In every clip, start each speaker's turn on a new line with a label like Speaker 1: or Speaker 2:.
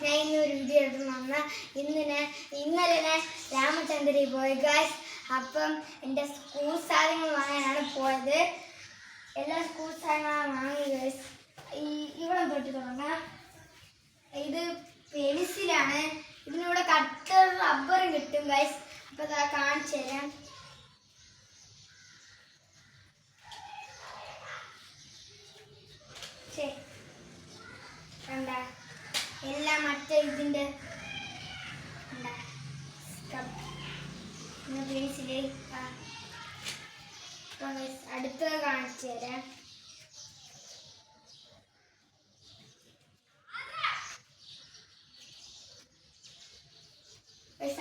Speaker 1: ഞാൻ ഇന്നൊരു വീഡിയോ എടുത്ത് വന്ന ഇന്നലെ ഞാൻ രാമചന്ദ്രയിൽ പോയി ഗൈസ്. അപ്പം എൻ്റെ സ്കൂൾ സാധനങ്ങൾ വാങ്ങാനാണ് പോയത്. എല്ലാ സ്കൂൾ സാധനങ്ങളും വാങ്ങി ഗൈസ്. ഇവിടെ തൊട്ട് തുടങ്ങാം. ഇത് പെൻസിലാണ്. ഇതിനൂടെ കട്ടർ റബ്ബറും കിട്ടും ഗൈസ്. അപ്പോൾ അതാ കാണിച്ചു തരാം. കണ്ട എല്ലാം മറ്റേ ഇതിൻ്റെ പെൻസില് അടുത്തത് കാണിച്ചു തരാം.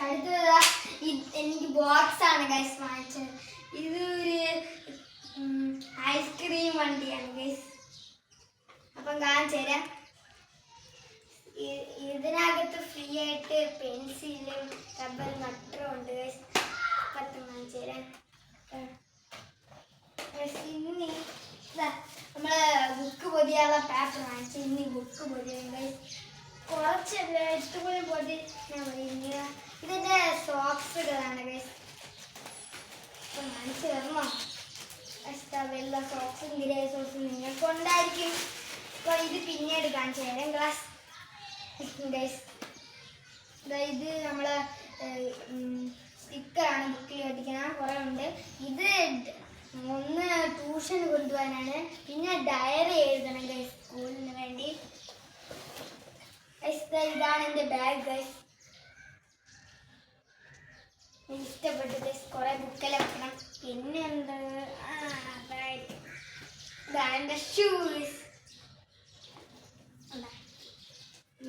Speaker 1: അടുത്തത് എനിക്ക് ബോക്സ് ആണ് ഗൈസ് വാങ്ങിച്ചത്. ഇത് ഒരു ഐസ്ക്രീം വണ്ടിയാണ് ഗൈസ്. അപ്പം കാണിച്ചു തരാം. ഇതിനകത്ത് ഫ്രീ ആയിട്ട് പെൻസിലും റബ്ബർ കട്ടറും ഉണ്ട് ഗൈസ്. അപ്പം കാണിച്ചു തരാം. ഇനി നമ്മള് ബുക്ക് പൊതിയാനുള്ള പേപ്പർ വാങ്ങിച്ചു. ഇനി ബുക്ക് പൊതിയും ഗൈസ്. കുറച്ചല്ല ഇഷ്ടപോലെ പൊതി ഇതിൻ്റെ സോക്സുകളാണ് ഗൈസ്. അപ്പം കാണിച്ചു തരണോ? വെള്ള സോക്സും ഗ്രേ സോക്സും നിങ്ങൾക്ക് ഉണ്ടായിരിക്കും. അപ്പോൾ ഇത് പിന്നീട് കാണിച്ചു തരാം ഗ്ലാസ് ഗൈസ്. ഇത് നമ്മളെ സ്റ്റിക്കറാണ് ബുക്കിൽ ഒട്ടിക്കണം. കുറേ ഉണ്ട്. ഇത് ഒന്ന് ട്യൂഷന് കൊണ്ടുപോകാനാണ്. പിന്നെ ഡയറി എഴുതണം ഗൈസ് സ്കൂളിന് വേണ്ടി. ഇതാണ് എൻ്റെ ബാഗ് ഗൈസ്. ഇഷ്ടപ്പെട്ടു ഗൈസ്. കുറേ ബുക്കെല്ലാം വെക്കണം. പിന്നെ എന്താ ഇതാണ് എൻ്റെ ഷൂസ്.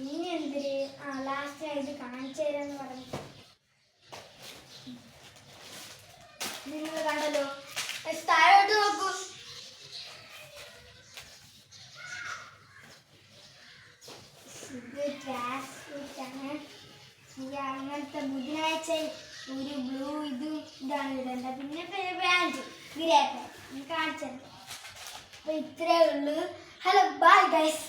Speaker 1: ഇനി എന്തിര് ലാസ്റ്റ് ഇത് കാണിച്ചു തരാന്ന് പറഞ്ഞു. നിങ്ങൾ കണ്ടല്ലോ. താഴോട്ട് നോക്കൂ. ഇത് ക്ലാസ് ആണ്. അങ്ങനത്തെ ബുധനാഴ്ച ഒരു ബ്ലൂ ഇതാണ് ഇടേണ്ട. പിന്നെ പാൻറ് ഗ്രേ പാൻറ് കാണിച്ചു തരാം. അപ്പോൾ ഇത്രയേ ഉള്ളൂ. Hello bye guys.